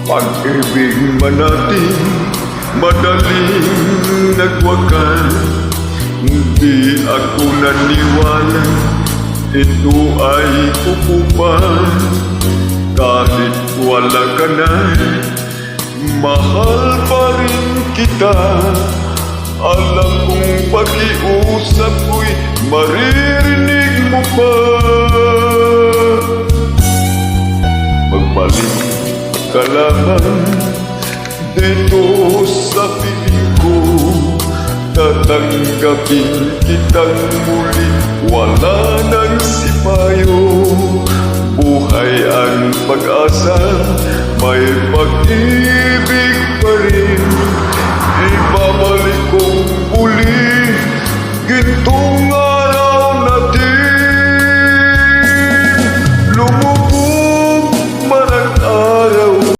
Pag-ibig man natin madaling nagwakas. Hindi ako naniwala ito ay kukupan. Kahit wala ka na, mahal pa rin kita. Alam kong pag-iusap ko'y maririnig mo pa. Magbalik ka lamang dito sa piling ko. Tatanggapin kitang muli, wala nang sipayo. Buhay ang pag-asa, may pag-ibig